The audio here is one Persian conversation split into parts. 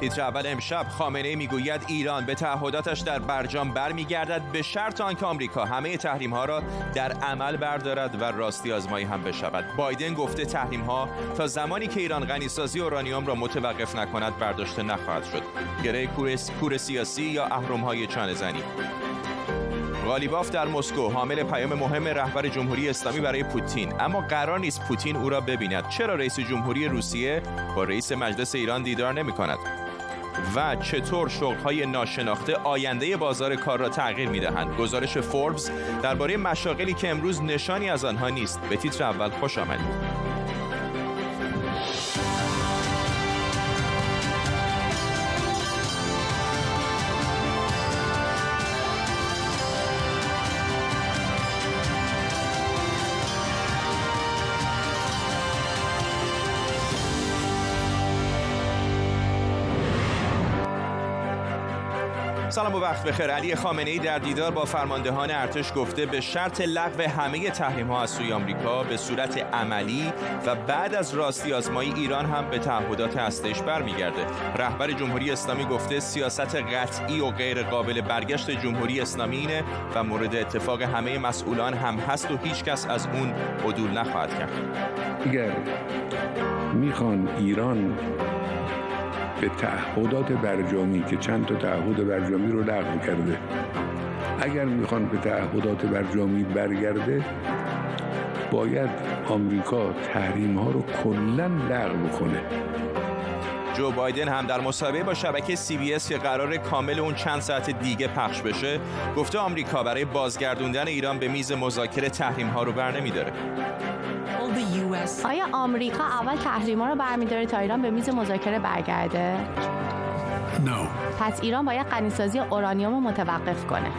تیتر اول امشب: خامنه‌ای میگوید ایران به تعهداتش در برجام برمیگردد به شرط آنکه آمریکا همه تحریم‌ها را در عمل بردارد و راستی آزمایی هم بشود. بایدن گفته تحریم‌ها تا زمانی که ایران غنیسازی اورانیوم را متوقف نکند برداشته نخواهد شد. گره کور سیاسی یا اهرم‌های چانه‌زنی. غالیباف در مسکو حامل پیام مهم رهبر جمهوری اسلامی برای پوتین، اما قرار نیست پوتین او را ببیند. چرا رئیس جمهوری روسیه با رئیس مجلس ایران دیدار نمی‌کند؟ و چطور شغل‌های ناشناخته آینده بازار کار را تغییر می‌دهند؟ گزارش فوربس درباره مشاغلی که امروز نشانی از آنها نیست. به تیتر اول خوش آمدید. سلام و وقت بخیر. علی خامنه‌ای در دیدار با فرماندهان ارتش گفته به شرط لغو همه تحریم‌ها از سوی آمریکا به صورت عملی و بعد از راستی آزمایی ایران هم به تعهدات هسته‌ایش برمیگرده. رهبر جمهوری اسلامی گفته سیاست قطعی و غیر قابل برگشت جمهوری اسلامی اینه و مورد اتفاق همه مسئولان هم هست و هیچ کس از اون عدول نخواهد کرد. اگر میخوان ایران به تعهدات برجامی که چند تا تعهد برجامی رو لغو کرده، اگر میخوان به تعهدات برجامی برگرده، باید آمریکا تحریم ها رو کلاً لغو کنه. جو بایدن هم در مصاحبه با شبکه CBS که قرار کامل اون چند ساعت دیگه پخش بشه گفته آمریکا برای بازگردوندن ایران به میز مذاکره تحریم ها رو برنمی‌داره. آیا آمریکا اول تحریم‌ها رو برمی‌داره تا ایران به میز مذاکره برگرده؟ پس ایران باید غنیسازی اورانیوم رو متوقف کنه.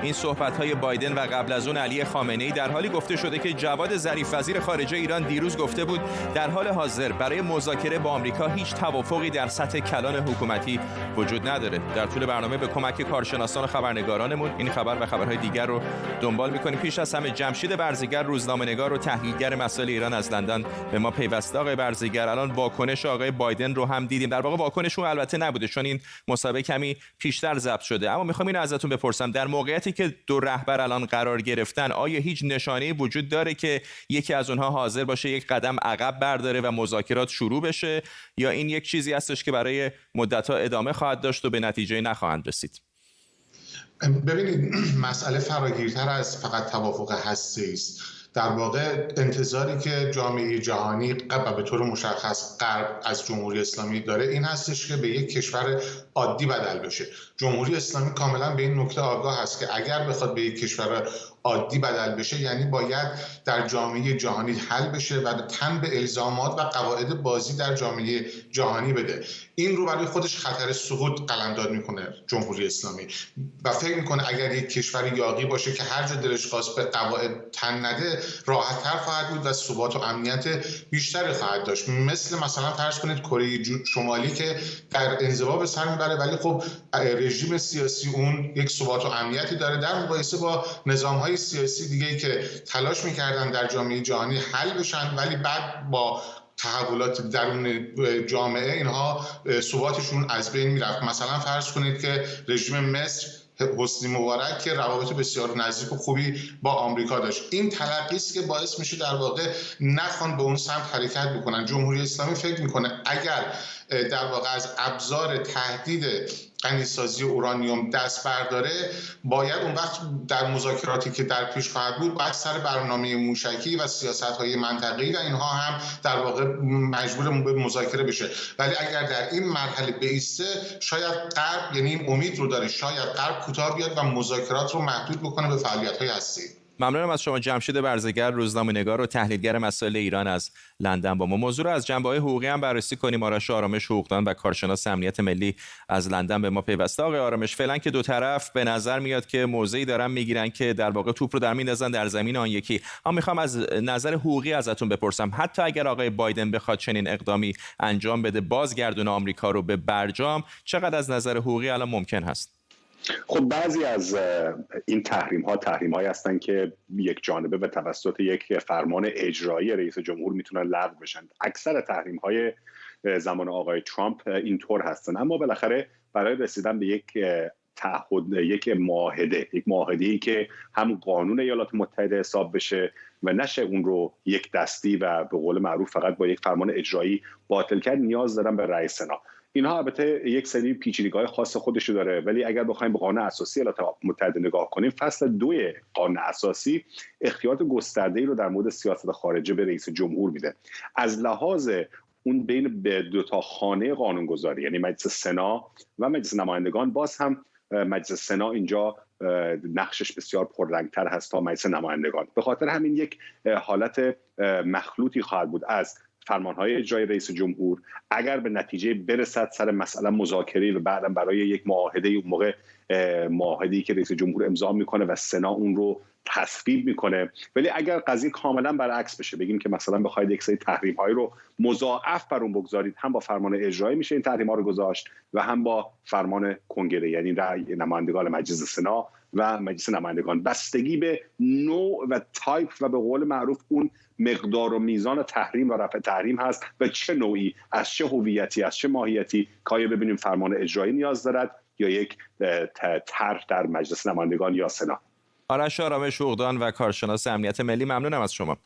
این صحبت‌های بایدن و قبل از اون علی خامنه‌ای در حالی گفته شده که جواد ظریف وزیر خارجه ایران دیروز گفته بود در حال حاضر برای مذاکره با آمریکا هیچ توافقی در سطح کلان حکومتی وجود نداره. در طول برنامه به کمک کارشناسان و خبرنگارانمون این خبر و خبرهای دیگر رو دنبال می‌کنیم. پیش از همه جمشید برزگر، روزنامه‌نگار و تحلیلگر مسائل ایران از لندن به ما پیوسته. آقای برزگر، الان واکنش آقای بایدن رو هم دیدیم. در واقع واکنششون البته نبوده چون این مسابقه کمی پیشتر ضبط شده، اما می‌خوام اینو ازتون بپرسم در موقعیتی که دو رهبر الان قرار گرفتن آیا هیچ نشانه‌ای وجود داره که یکی از اونها حاضر باشه یک قدم عقب برداره و مذاکرات شروع بشه، یا این یک چیزی هستش که برای مدت‌ها ادامه خواهد داشت و به نتیجه نخواهند رسید؟ ببینید، مسئله فراگیرتر از فقط توافق هسته‌ای است. در واقع انتظاری که جامعه جهانی و به طور مشخص غرب از جمهوری اسلامی داره این هستش که به یک کشور عادی بدل بشه. جمهوری اسلامی کاملا به این نکته آگاه است که اگر بخواد به یک کشور عادی بدل بشه یعنی باید در جامعه جهانی حل بشه و تن به الزامات و قواعد بازی در جامعه جهانی بده. این رو برای خودش خطر سقوط قلمداد میکنه جمهوری اسلامی و فکر میکنه اگر یک کشور یاغی باشه که هر جا دلش خواست به قواعد تن نده راحت‌تر خواهد بود و ثبات و امنیت بیشتری خواهد داشت. مثلا فرض کنید کره شمالی که در انزوا به سر میبره ولی خب رژیم سیاسی اون یک ثبات و امنیتی داره در مقایسه با نظام‌های سیاسی دیگه‌ای که تلاش می‌کردن در جامعه جهانی حل بشن ولی بعد با تحولات درون جامعه اینها ثباتشون از بین میرفت. مثلا فرض کنید که رژیم مصر حسنی مبارک که روابط بسیار نزدیک و خوبی با آمریکا داشت. این تلقی است که باعث میشه در واقع نخوان به اون سمت حرکت بکنن. جمهوری اسلامی فکر میکنه اگر در واقع از ابزار تهدید غنیسازی اورانیوم دست برداره باید اون وقت در مذاکراتی که در پیش خواهد بود باید سر برنامه موشکی و سیاست‌های منطقه‌ای و اینها هم در واقع مجبور به مذاکره بشه. ولی اگر در این مرحله بایسته شاید غرب، یعنی این امید رو داره، شاید غرب کوتاه بیاد و مذاکرات رو محدود بکنه به فعالیت‌های هسته‌ای. ممنونم از شما جمشید برزگر، روزنامه‌نگار و تحلیلگر مسائل ایران از لندن. با ما موضوع رو از جنبه‌های حقوقی هم بررسی کنیم. آرش آرامش، حقوقدان و کارشناس امنیت ملی از لندن به ما پیوسته. آقای آرامش، فعلا که دو طرف به نظر میاد که موضعی دارن میگیرن که در واقع توپ رو در میندازن در زمین آن یکی، اما میخوام از نظر حقوقی ازتون بپرسم حتی اگر آقای بایدن بخواد چنین اقدامی انجام بده، بازگردون آمریکا رو به برجام، چقدر از نظر حقوقی الان ممکن هست؟ خب بعضی از این تحریم‌هایی هستن که یک جانبه به توسط یک فرمان اجرایی رئیس جمهور میتونن لغو بشن. اکثر تحریم‌های زمان آقای ترامپ اینطور هستن. اما بالاخره برای رسیدن به یک تعهد، یک معاهده‌ای که هم قانون ایالات متحده حساب بشه و نشه اون رو یک دستی و به قول معروف فقط با یک فرمان اجرایی باطل کرد، نیاز دارن به رأی سنا. اینها البته یک سری پیچیدگی‌های خاص خودشو داره، ولی اگر بخوایم به قانون اساسی ایالات متحده نگاه کنیم، فصل 2 قانون اساسی اختیارات گسترده‌ای رو در مورد سیاست خارجه به رئیس جمهور میده. از لحاظ اون بین به دو تا خانه قانونگذاری، یعنی مجلس سنا و مجلس نمایندگان، باز هم مجلس سنا اینجا نقشش بسیار پررنگتر هست تا مجلس نمایندگان. به خاطر همین یک حالت مخلوطی خواهد بود از فرمانهای اجرایی رئیس جمهور اگر به نتیجه برسد سر مسئله مذاکره و بعدم برای یک معاهده، اون موقع معاهده‌ای که رئیس جمهور امضا میکنه و سنا اون رو تصویب میکنه. ولی اگر قضیه کاملا برعکس بشه، بگیم که مثلا بخواید یک سری تحریم‌های رو مضاعف بر اون بگذارید، هم با فرمان اجرایی میشه این تحریم‌ها رو گذاشت و هم با فرمان کنگره، یعنی رأی نمایندگان مجلس سنا و مجلس نمایندگان. بستگی به نوع و تایپ و به قول معروف اون مقدار و میزان تحریم و رفع تحریم هست و چه نوعی، از چه هویتی، از چه ماهیتی، که آیا ببینیم فرمان اجرایی نیاز دارد یا یک طرح در مجلس نمایندگان یا سنا. آرش آرامش عقدان و کارشناس امنیت ملی، ممنونم از شما.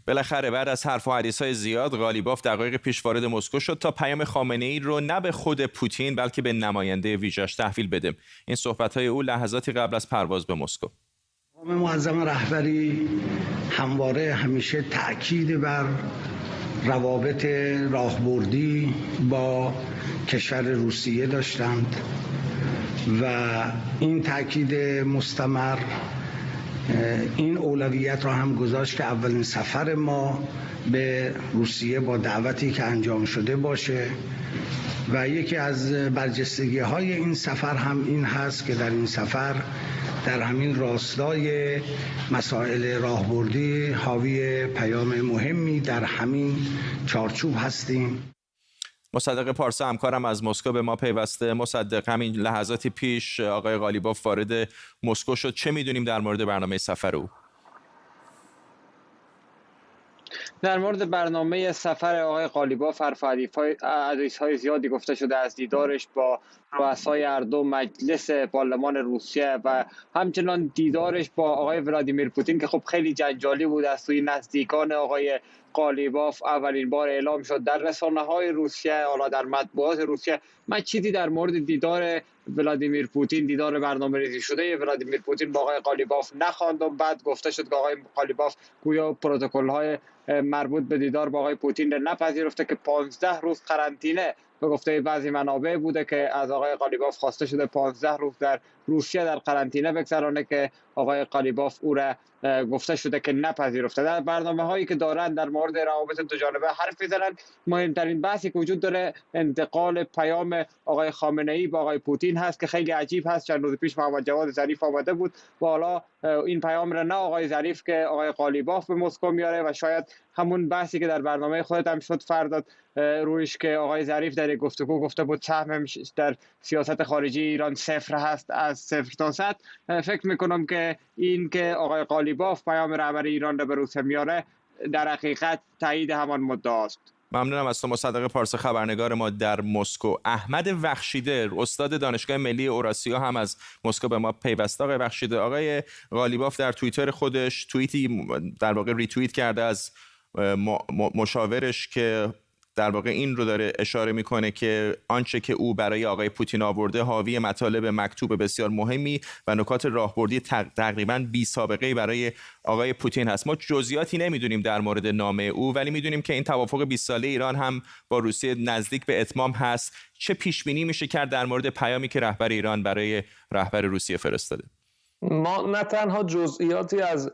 بالاخره بعد از حرف و حدیث‌های زیاد، قالیباف دقایق پیش وارد مسکو شد تا پیام خامنه‌ای رو نه به خود پوتین بلکه به نماینده ویژه‌اش تحویل بده. این صحبت‌های او لحظاتی قبل از پرواز به مسکو. مقام معظم رهبری همواره همیشه تأکید بر روابط راهبردی با کشور روسیه داشتند و این تأکید مستمر این اولویت را هم گذاشت که اولین سفر ما به روسیه با دعوتی که انجام شده باشه و یکی از برجستگی‌های این سفر هم این هست که در این سفر در همین راستای مسائل راهبردی حاوی پیام مهمی در همین چارچوب هستیم. مصدق پارسا همکارم از مسکو به ما پیوسته. مصدق، همین لحظاتی پیش آقای قالیباف وارد مسکو شد، چه میدونیم در مورد برنامه سفر او؟ در مورد برنامه سفر آقای قالیباف حدیث‌های زیادی گفته شده، از دیدارش با رؤسای هر دو مجلس پارلمان روسیه و همچنان دیدارش با آقای ولادیمیر پوتین که خب خیلی جنجالی بود از سوی نزدیکان آقای قالیباف اولین بار اعلام شد در رسانه‌های روسیه، حالا در مطبوعات روسیه. من چیزی در مورد دیدار ولادیمیر پوتین، دیدار برنامه‌ریزی شده ولادیمیر پوتین با آقای قالیباف نخواندم. بعد گفته شد که آقای قالیباف گویا پروتکل‌های مربوط به دیدار با آقای پوتین را نپذیرفته که 15 روز قرنطینه به گفته بعضی منابع بوده که از آقای قالیباف خواسته شده 15 روز در روسیه در قرنطینه بگذرانه که آقای قالیباف او را گفته شده که نپذیرفته. در برنامه‌هایی که دارن در مورد روابط دو جانبه حرف می‌زنن. مهمترین بحثی که وجود داره انتقال پیام آقای خامنه‌ای با آقای پوتین هست که خیلی عجیب هست. چند روز پیش محمد جواد ظریف آمده بود و حالا این پیام را نه آقای ظریف که آقای قالیباف به مسکو میاره و شاید همون بحثی که در برنامه خودت هم شد فرداد رویش که آقای ظریف در گفتگو گفته بود سهم در سیاست خارجی ایران صفر هست، از 0 تا 100. فکر میکنم که این که آقای قالیباف پیام رهبر ایران را به روسیه میاره در حقیقت تایید همان مدعاست. ممنونم از تو مصدق پارسا، خبرنگار ما در مسکو. احمد وخشیده، استاد دانشگاه ملی اوراسیا، هم از مسکو به ما پیوسته. آقای وخشیده، آقای قالیباف در توییتر خودش توییتی در واقع ریتوییت کرده از مشاورش که در واقع این رو داره اشاره میکنه که آنچه که او برای آقای پوتین آورده حاوی مطالب مکتوب بسیار مهمی و نکات راهبردی تقریباً بی سابقه‌ای برای آقای پوتین هست. ما جزئیاتی نمیدونیم در مورد نامه او، ولی میدونیم که این توافق 20 ساله ایران هم با روسیه نزدیک به اتمام هست. چه پیش بینی میشه کرد در مورد پیامی که رهبر ایران برای رهبر روسیه فرستاده؟ ما نه تنها جزئیاتی از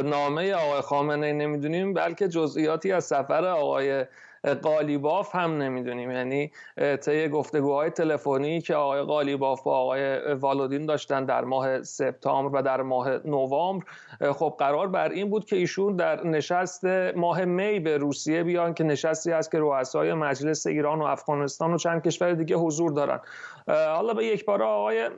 نامه آقای خامنه‌ای نمیدونیم، بلکه جزئیاتی از سفر آقای قالیباف هم نمیدونیم. یعنی طی گفتگوهای تلفنی که آقای قالیباف با آقای والودین داشتن در ماه سپتامبر و در ماه نوامبر، خب قرار بر این بود که ایشون در نشست ماه می به روسیه بیان که نشستی است که رؤسای مجلس ایران و افغانستان و چند کشور دیگه حضور دارن. حالا به یک بار آقای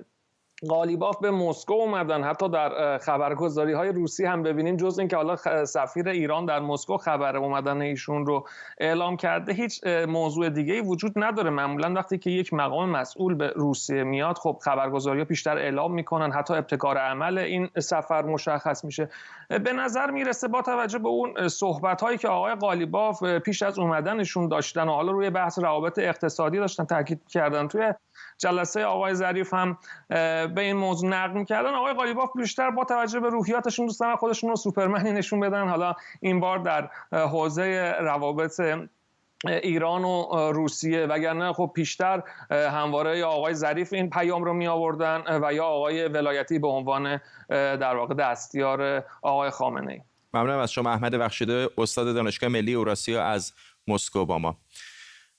قالیباف به مسکو اومدن. حتی در خبرگزاری‌های روسی هم ببینیم، جز اینکه حالا سفیر ایران در مسکو خبر اومدن ایشون رو اعلام کرده، هیچ موضوع دیگه‌ای وجود نداره. معمولا وقتی که یک مقام مسئول به روسیه میاد، خب خبرگزاری‌ها پیشتر اعلام میکنن، حتی ابتکار عمل این سفر مشخص میشه. به نظر میرسه با توجه به اون صحبت‌هایی که آقای قالیباف پیش از اومدنشون داشتن و حالا روی بحث روابط اقتصادی داشتن تاکید کردن، توی جلسه آقای ظریف هم به این موضوع نقد می‌کردن، آقای قالیباف بیشتر با توجه به روحیاتشون دوست دارن خودشون رو سوپرمنی نشون بدن. حالا این بار در حوزه روابط ایران و روسیه، وگرنه خب پیشتر همواره یا آقای ظریف این پیام رو می آوردن و یا آقای ولایتی به عنوان در واقع دستیار آقای خامنه‌ای. ممنونم از شما احمد بخشیده، استاد دانشگاه ملی اوراسیا از مسکو با ما.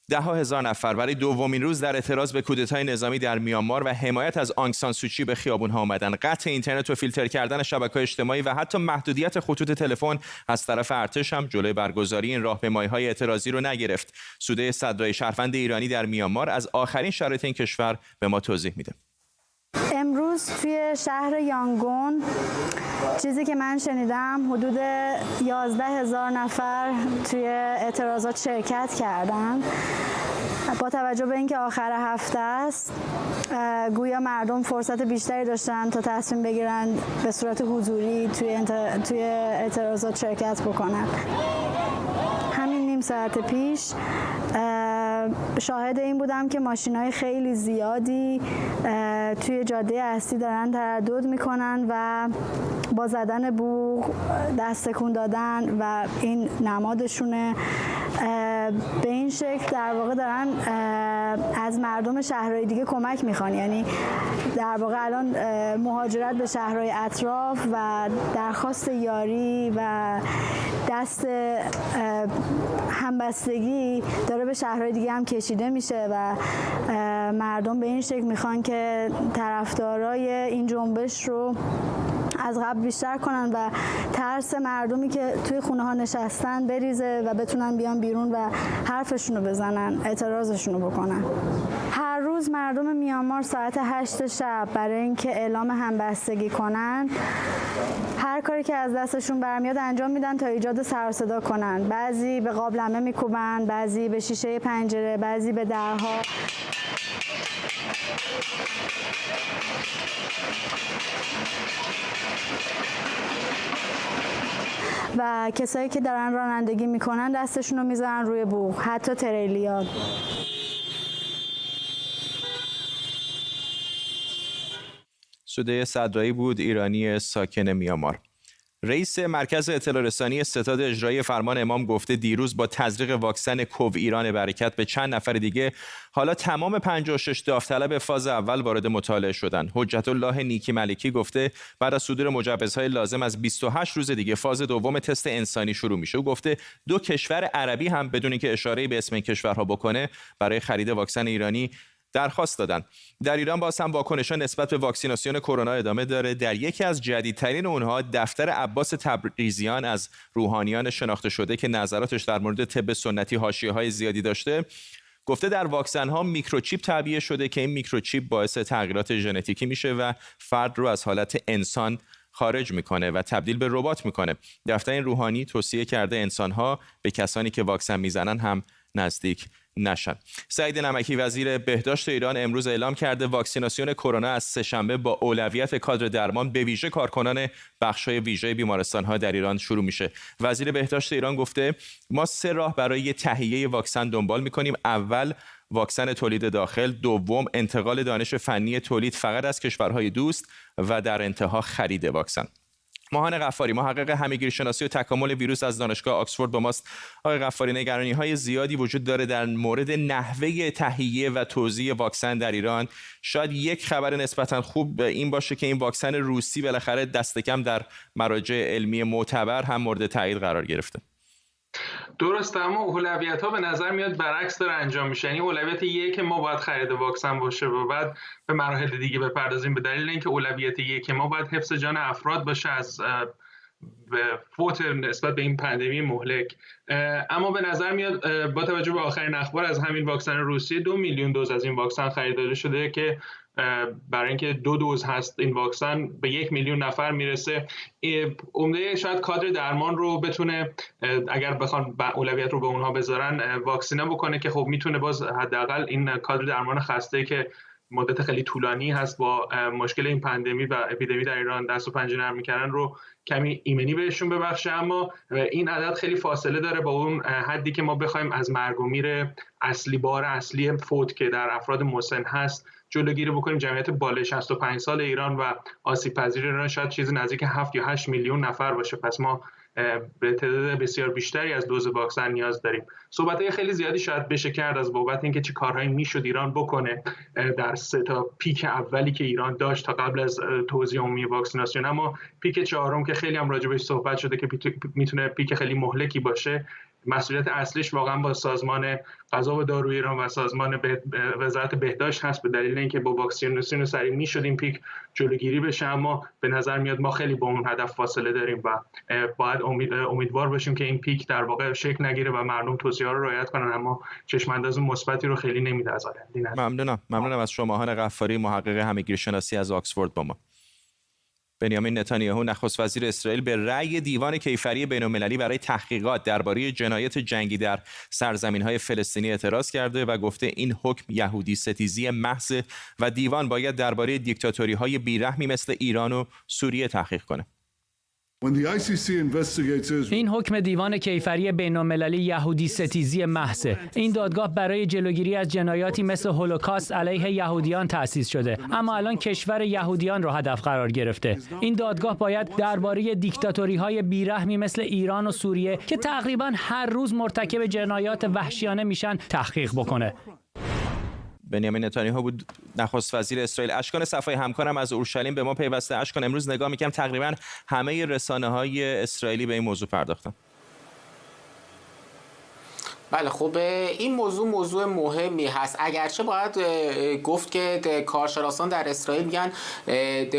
10,000 نفر برای دومین روز در اعتراض به کودتای نظامی در میانمار و حمایت از آنگ سان سوچی به خیابون‌ها آمدند. قطع اینترنت و فیلتر کردن شبکه‌های اجتماعی و حتی محدودیت خطوط تلفن از طرف ارتش هم جلوی برگزاری این راهپیمایی‌های اعتراضی رو نگرفت. سوده صدرای شهروند ایرانی در میانمار از آخرین شرایط این کشور به ما توضیح میده. امروز توی شهر یانگون چیزی که من شنیدم حدود 11,000 نفر توی اعتراضات شرکت کردن. با توجه به اینکه آخر هفته است، گویا مردم فرصت بیشتری داشتن تا تصمیم بگیرن به صورت حضوری توی اعتراضات شرکت بکنن. همین نیم ساعت پیش شاهد این بودم که ماشین‌های خیلی زیادی توی جاده اصلی دارن تردد میکنن و با زدن بوق، دست تکون دادن و این نمادشونه. به این شکل در واقع دارن از مردم شهرهای دیگه کمک میخوان، یعنی در واقع الان مهاجرت به شهرهای اطراف و درخواست یاری و دست همبستگی داره به شهرهای دیگه هم کشیده میشه و مردم به این شکل میخوان که طرفدارای این جنبش رو از قبل بیشتر کنن و ترس مردمی که توی خونه ها نشستن بریزه و بتونن بیان بیرون و حرفشون رو بزنن، اعتراضشون رو بکنن. هر روز مردم میانمار ساعت 8 شب برای اینکه اعلام همبستگی کنن، هر کاری که از دستشون برمیاد انجام میدن تا ایجاد سر و صدا کنن. بعضی به قابلمه میکوبن، بعضی به شیشه پنجره، بعضی به درها. و کسایی که دارن رانندگی میکنن دستشون رو میذارن روی بوق، حتی تریلیات. سوده صدرایی بود، ایرانی ساکن میانمار. رئیس مرکز اطلاع رسانی ستاد اجرایی فرمان امام گفته دیروز با تزریق واکسن کوو ایران برکت به چند نفر دیگه حالا تمام 56 داوطلب فاز اول وارد مطالعه شدن. حجت الله نیکی ملکی گفته بعد از صدور مجوزهای لازم از 28 روز دیگه فاز دوم تست انسانی شروع میشه. او گفته 2 کشور عربی هم بدون اینکه اشاره‌ای به اسم این کشورها بکنه برای خرید واکسن ایرانی درخواست دادن. در ایران باز هم واکنش‌ها نسبت به واکسیناسیون کرونا ادامه داره. در یکی از جدیدترین اونها دفتر عباس تبریزیان از روحانیان شناخته شده که نظراتش در مورد طب سنتی حاشیه‌های زیادی داشته، گفته در واکسن‌ها میکروچیپ تعبیه شده که این میکروچیپ باعث تغییرات ژنتیکی میشه و فرد رو از حالت انسان خارج میکنه و تبدیل به ربات میکنه. دفتر این روحانی توصیه کرده انسان‌ها به کسانی که واکسن میزنن هم نزدیک نشن. سعید نمکی وزیر بهداشت ایران امروز اعلام کرده واکسیناسیون کرونا از سه‌شنبه با اولویت کادر درمان به ویژه کارکنان بخش‌های ویژه بیمارستان‌ها در ایران شروع میشه. وزیر بهداشت ایران گفته ما 3 راه برای تهیه واکسن دنبال می‌کنیم. اول واکسن تولید داخل، دوم انتقال دانش فنی تولید فقط از کشورهای دوست و در انتها خرید واکسن. ماهان غفاری، محقق همه‌گیرشناسی و تکامل ویروس از دانشگاه آکسفورد با ماست. آقای غفاری، نگرانی‌های زیادی وجود داره در مورد نحوه تهیه و توزیع واکسن در ایران. شاید یک خبر نسبتاً خوب این باشه که این واکسن روسی بالاخره دست کم در مراجع علمی معتبر هم مورد تایید قرار گرفته. درسته، اما اولویت‌ها به نظر میاد برعکس داره انجام میشه. یعنی اولویت یک ما باید خرید واکسن باشه و بعد به مراحل دیگه بپردازیم، به دلیل اینکه اولویت یک ما باید حفظ جان افراد باشه، از فوت نسبت به این پاندمی مهلک. اما به نظر میاد با توجه به آخرین اخبار از همین واکسن روسیه 2 میلیون دوز از این واکسن خریداری شده که برای اینکه 2 دوز هست این واکسن به 1 میلیون نفر میرسه. عمده شاید کادر درمان رو بتونه اگر بخوان اولویت رو به اونها بذارن واکسینه بکنه که خب میتونه باز حداقل این کادر درمان خسته که مدت خیلی طولانی هست با مشکل این پاندمی و اپیدمی در ایران دست و پنجه نرم می‌کردن رو کمی ایمنی بهشون ببخشه. اما این عدد خیلی فاصله داره با اون حدی که ما بخوایم از مرگ و میر اصلی بار اصلی فوت که در افراد مسن هست جلوگیری بکنیم. جمعیت بالای 65 سال ایران و آسیب پذیر ایران شاید چیزی نزدیک 7 یا 8 میلیون نفر باشه. پس ما به تعداد بسیار بیشتری از دوز واکسن نیاز داریم. صحبت‌های خیلی زیادی شاید بشه کرد از بابت اینکه چه کارهایی میشد ایران بکنه در 3 تا پیک اولی که ایران داشت تا قبل از توزیع عمومی واکسیناسیون. اما پیک 4م که خیلی هم راجبش صحبت شده که میتونه پیک خیلی مهلکی باشه، مسئولیت اصلیش واقعا با سازمان غذا و داروی ایران و سازمان وزارت بهداشت هست، به دلیل اینکه با واکسیناسیون سریع میشد این پیک جلوگیری بشه. اما به نظر میاد ما خیلی با اون هدف فاصله داریم و باید امیدوار باشیم که این پیک در واقع شکل نگیره و مردم توصیه‌ها رو رعایت کنن. اما چشم‌انداز مثبتی رو خیلی نمیده از آینده. ممنونم از شماهان غفاری، محقق همگیرشناسی از آکسفورد با ما. بنیامین نتانیاهو نخست وزیر اسرائیل به رأی دیوان کیفری بین‌المللی برای تحقیقات درباره جنایات جنگی در سرزمین‌های فلسطینی اعتراض کرده و گفته این حکم یهودی ستیزی محض و دیوان باید درباره دیکتاتوری‌های بیرحمی مثل ایران و سوریه تحقیق کنه. این حکم دیوان کیفری بین‌المللی یهودی ستیزی محضه. این دادگاه برای جلوگیری از جنایاتی مثل هولوکاست علیه یهودیان تأسیس شده، اما الان کشور یهودیان را هدف قرار گرفته. این دادگاه باید درباره دیکتاتوری‌های بیرحمی مثل ایران و سوریه که تقریباً هر روز مرتکب جنایات وحشیانه میشن تحقیق بکنه. بنیامین نتانیاهو بود نخست وزیر اسرائیل. اشکان صفای همکارم از اورشلیم به ما پیوسته. اشکان، امروز نگاه می‌کنم تقریبا همه رسانه‌های اسرائیلی به این موضوع پرداختن. بله خب این موضوع مهمی هست، اگرچه باید گفت که کارشناسان در اسرائیل میگن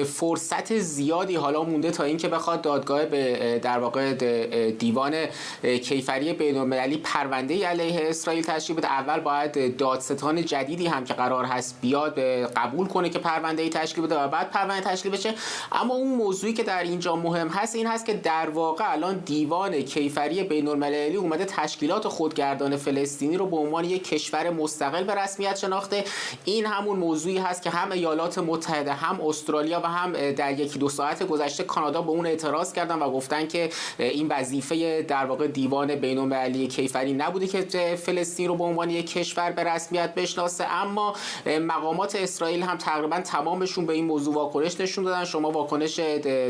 فرصت زیادی حالا مونده تا اینکه بخواد دادگاه به در واقع دیوان کیفری بین‌المللی پرونده علیه اسرائیل تشکیل بده. اول باید دادستان جدیدی هم که قرار هست بیاد قبول کنه که پرونده تشکیل بده و بعد پرونده تشکیل بشه. اما اون موضوعی که در اینجا مهم هست این هست که در واقع الان دیوان کیفری بین‌المللی اومده تشکیلات خودگردان فلسطینی رو به عنوان یک کشور مستقل به رسمیت شناخته. این همون موضوعی هست که هم ایالات متحده، هم استرالیا و هم در 1-2 ساعت گذشته کانادا به اون اعتراض کردن و گفتن که این وظیفه در واقع دیوان بین‌المللی کیفری نبوده که فلسطین رو به عنوان یک کشور به رسمیت بشناسه. اما مقامات اسرائیل هم تقریبا تمامشون به این موضوع واکنش نشون دادن. شما واکنش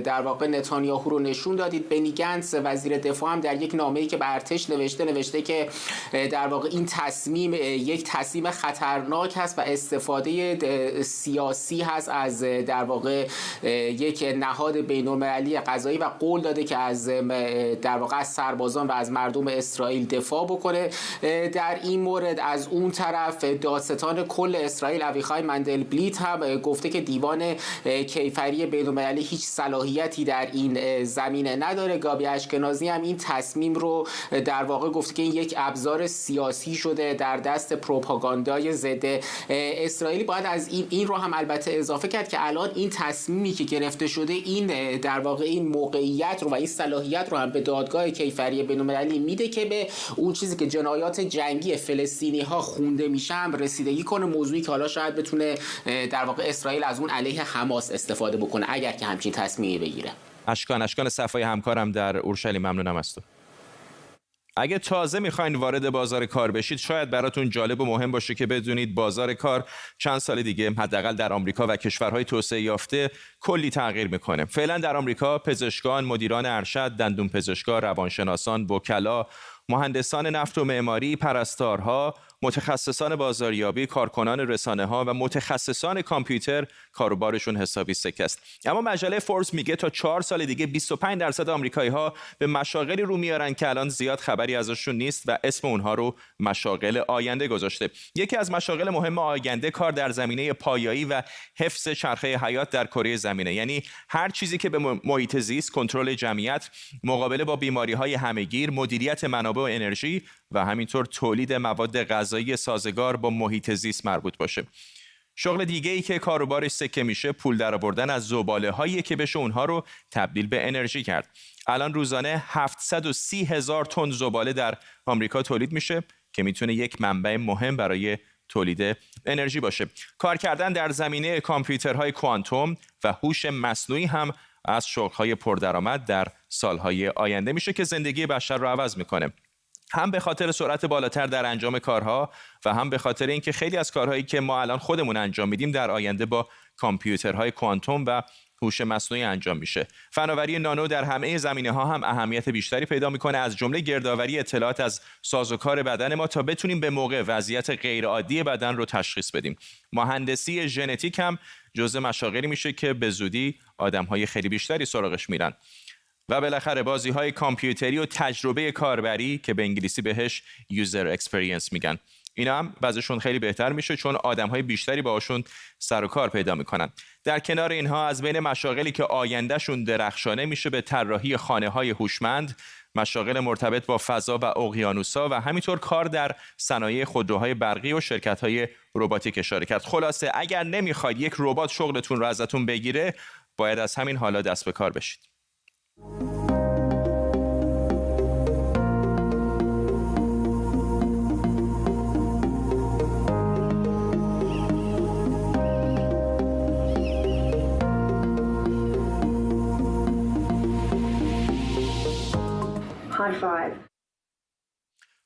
در واقع نتانیاهو رو نشون دادید. بنی گنتس وزیر دفاع هم در یک نامه‌ای که به ارتش نوشته که در واقع این تصمیم یک تصمیم خطرناک هست و استفاده سیاسی هست از در واقع یک نهاد بین‌المللی قضایی و قول داده که از در واقع از سربازان و از مردم اسرائیل دفاع بکنه در این مورد. از اون طرف دادستان کل اسرائیل اویخای مندلبلیت هم گفته که دیوان کیفری بین‌المللی هیچ صلاحیتی در این زمینه نداره. گابی اشکنازی هم این تصمیم رو در واقع گفته که این یک ابزار سیاسی شده در دست پروپاگاندای ضد اسرائیلی. باید از این رو هم البته اضافه کرد که الان این تصمیمی که گرفته شده این در واقع این موقعیت رو و این صلاحیت رو هم به دادگاه کیفری بین‌المللی میده که به اون چیزی که جنایات جنگی فلسطینی ها خونده میشه هم رسیدگی کنه. موضوعی که حالا شاید بتونه در واقع اسرائیل از اون علیه حماس استفاده بکنه اگر که همچین تصمیمی بگیره. اشکان صفای همکارم در اورشلیم، ممنونم از تو. اگه تازه میخواین وارد بازار کار بشید شاید براتون جالب و مهم باشه که بدونید بازار کار چند سال دیگه حداقل در آمریکا و کشورهای توسعه یافته کلی تغییر میکنه. فعلا در آمریکا پزشکان، مدیران ارشد، دندون پزشکان، روانشناسان، وکلا، مهندسان نفت و معماری، پرستارها، متخصصان بازاریابی، کارکنان رسانه‌ها و متخصصان کامپیوتر کاروبارشون حسابی سکه است. اما مجله فوربس میگه تا 4 سال دیگه 25% آمریکایی‌ها به مشاغلی رو میارن که الان زیاد خبری ازشون نیست و اسم اونها رو مشاغل آینده گذاشته. یکی از مشاغل مهم آینده کار در زمینه پایایی و حفظ چرخه حیات در کره زمینه، یعنی هر چیزی که به محیط زیست، کنترل جمعیت، مقابله با بیماری‌های همه‌گیر، مدیریت منابع و انرژی و همینطور تولید مواد غذایی سازگار با محیط زیست مربوط باشه. شغل دیگه‌ای که کاروبارش سکه میشه پول درآوردن از زباله‌هایی که بشه اونها رو تبدیل به انرژی کرد. الان روزانه 730,000 تن زباله در آمریکا تولید میشه که میتونه یک منبع مهم برای تولید انرژی باشه. کار کردن در زمینه کامپیوترهای کوانتوم و هوش مصنوعی هم از شغل‌های پردرآمد در سالهای آینده میشه که زندگی بشر رو عوض میکنه. هم به خاطر سرعت بالاتر در انجام کارها و هم به خاطر اینکه خیلی از کارهایی که ما الان خودمون انجام میدیم در آینده با کامپیوترهای کوانتوم و هوش مصنوعی انجام میشه. فناوری نانو در همه زمینه‌ها هم اهمیت بیشتری پیدا میکنه، از جمله گردآوری اطلاعات از سازوکار بدن ما تا بتونیم به موقع وضعیت غیرعادی بدن رو تشخیص بدیم. مهندسی ژنتیک هم جزء مشاغلی میشه که به زودی آدم‌های خیلی بیشتری سراغش میرن. و بالاخره بازی‌های کامپیوتری و تجربه کاربری که به انگلیسی بهش یوزر اکسپریانس میگن، اینا هم بعضشون خیلی بهتر میشه چون آدم‌های بیشتری باهاشون سر و کار پیدا میکنن. در کنار اینها از بین مشاغلی که آیندهشون درخشانه میشه به طراحی خانه‌های هوشمند، مشاغل مرتبط با فضا و اقیانوس‌ها و همینطور کار در صنایع خودروهای برقی و شرکت‌های رباتیک اشاره کرد. خلاصه اگر نمیخواید یک ربات شغلتون رو ازتون بگیره، باید از همین حالا دست به کار بشید.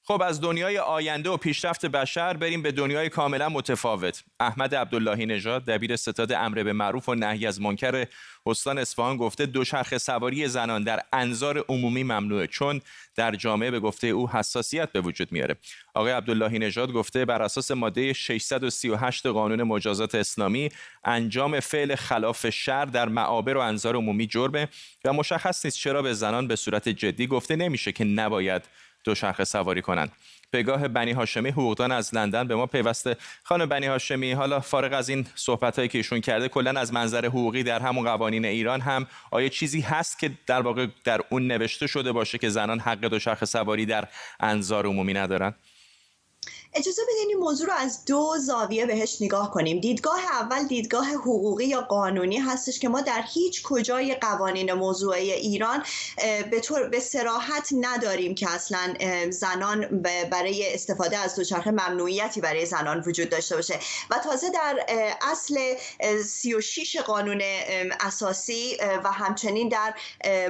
خب از دنیای آینده و پیشرفت بشر بریم به دنیای کاملا متفاوت. احمد عبداللهی نژاد دبیر ستاد امر به معروف و نهی از منکر استان اصفهان گفته دوچرخه سواری زنان در انظار عمومی ممنوعه چون در جامعه به گفته او حساسیت به وجود میاره. آقای عبداللهی نژاد گفته بر اساس ماده 638 قانون مجازات اسلامی انجام فعل خلاف شرع در معابر و انظار عمومی جرمه و مشخص نیست چرا به زنان به صورت جدی گفته نمیشه که نباید دوچرخه سواری کنند. پگاه بنی هاشمی حقوقدان از لندن به ما پیوسته. خانم بنی هاشمی، حالا فارغ از این صحبتایی که ایشون کرده، کلا از منظر حقوقی در همون قوانین ایران هم آیا چیزی هست که در واقع در اون نوشته شده باشه که زنان حق دوچرخه سواری در انظار عمومی ندارن؟ اجازه بدین این موضوع رو از دو زاویه بهش نگاه کنیم. دیدگاه اول دیدگاه حقوقی یا قانونی هستش که ما در هیچ کجای قوانین موضوعی ایران به صراحت نداریم که اصلا زنان برای استفاده از دوچرخه ممنوعیتی برای زنان وجود داشته باشه و تازه در اصل 36 قانون اساسی و همچنین در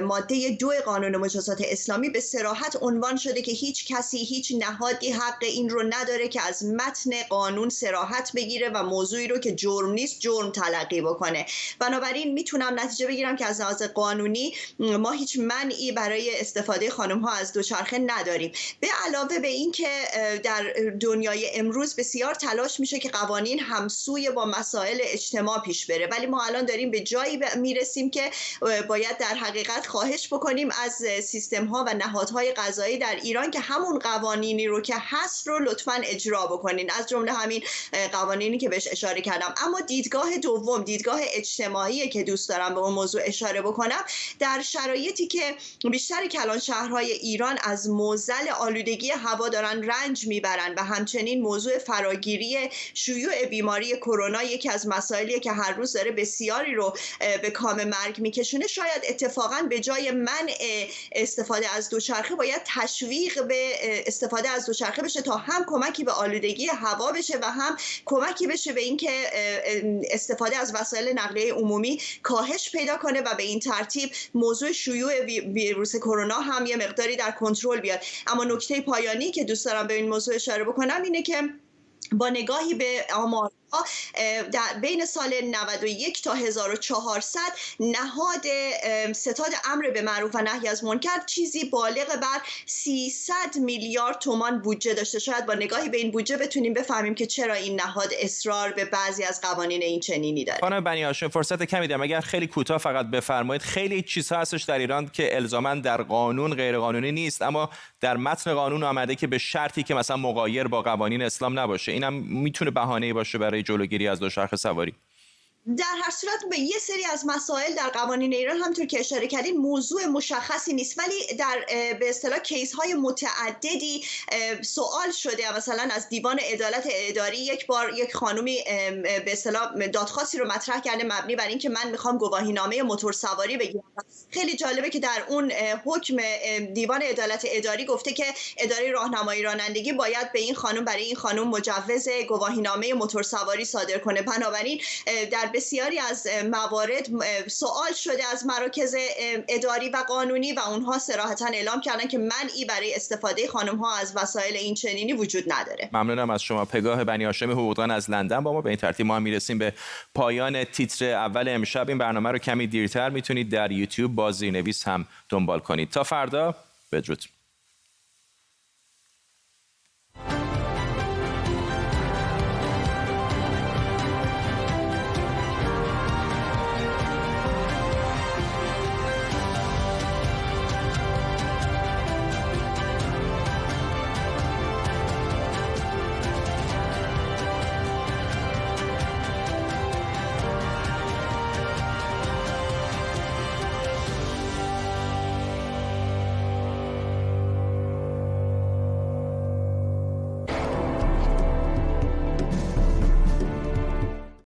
ماده 2 قانون مجازات اسلامی به صراحت عنوان شده که هیچ کسی، هیچ نهادی حق این رو نداره که از متن قانون صراحت بگیره و موضوعی رو که جرم نیست جرم تلقی بکنه. بنابراین میتونم نتیجه بگیرم که از لحاظ قانونی ما هیچ منعی برای استفاده خانم ها از دوچرخه نداریم. به علاوه به این که در دنیای امروز بسیار تلاش میشه که قوانین همسوی با مسائل اجتماع پیش بره، ولی ما الان داریم به جایی میرسیم که باید در حقیقت خواهش بکنیم از سیستم ها و نهادهای قضایی در ایران که همون قوانینی رو که هست رو لطفاً اجرا بکنین، از جمله همین قوانینی که بهش اشاره کردم. اما دیدگاه دوم، دیدگاه اجتماعی که دوست دارم به اون موضوع اشاره بکنم، در شرایطی که بیشتر کلان شهرهای ایران از معضل آلودگی هوا دارن رنج میبرن و همچنین موضوع فراگیری شیوع بیماری کرونا یکی از مسائلیه که هر روز داره بسیاری رو به کام مرگ میکشونه، شاید اتفاقا به جای منع استفاده از دوچرخه باید تشویق به استفاده از دوچرخه بشه تا هم کمکی به آلودگی هوا بشه و هم کمکی بشه به اینکه استفاده از وسایل نقلیه عمومی کاهش پیدا کنه و به این ترتیب موضوع شیوع ویروس کرونا هم یه مقداری در کنترل بیاد. اما نکته پایانی که دوست دارم به این موضوع اشاره بکنم اینه که با نگاهی به آمار در بین سال 91 تا 1400 نهاد ستاد امر به معروف و نهی از منکر چیزی بالغ بر 300 میلیارد تومان بودجه داشته. شاید با نگاهی به این بودجه بتونیم بفهمیم که چرا این نهاد اصرار به بعضی از قوانین این چنینی داره. خانم بنی هاشم فرصت کمی دارم، اگر خیلی کوتاه فقط بفرمایید. خیلی چیزها هستش در ایران که الزاما در قانون غیر قانونی نیست، اما در متن قانون آمده که به شرطی که مثلا مغایر با قوانین اسلام نباشه. اینم میتونه بهانه‌ای باشه برای جلوگیری از دوچرخه سواری. در هر صورت به یه سری از مسائل در قوانین ایران همونطور که اشاره کردین موضوع مشخصی نیست، ولی در به اصطلاح کیس های متعددی سوال شده. مثلا از دیوان عدالت اداری یک بار یک خانومی به اصطلاح دادخواستی رو مطرح کرده مبنی بر اینکه من میخوام گواهینامه موتور سواری بگیرم. خیلی جالبه که در اون حکم دیوان عدالت اداری گفته که اداره راهنمایی رانندگی باید به این خانم برای این خانم مجوز گواهینامه موتور سواری صادر کنه. بنابراین در بسیاری از موارد سوال شده از مراکز اداری و قانونی و اونها صراحتاً اعلام کردن که منعی برای استفاده خانم ها از وسایل این چنینی وجود نداره. ممنونم از شما. پگاه بنی هاشم حقوقدان از لندن با ما. به این ترتیب ما میرسیم به پایان تیتر اول امشب. این برنامه رو کمی دیرتر میتونید در یوتیوب با زیرنویس هم دنبال کنید. تا فردا، بدرود.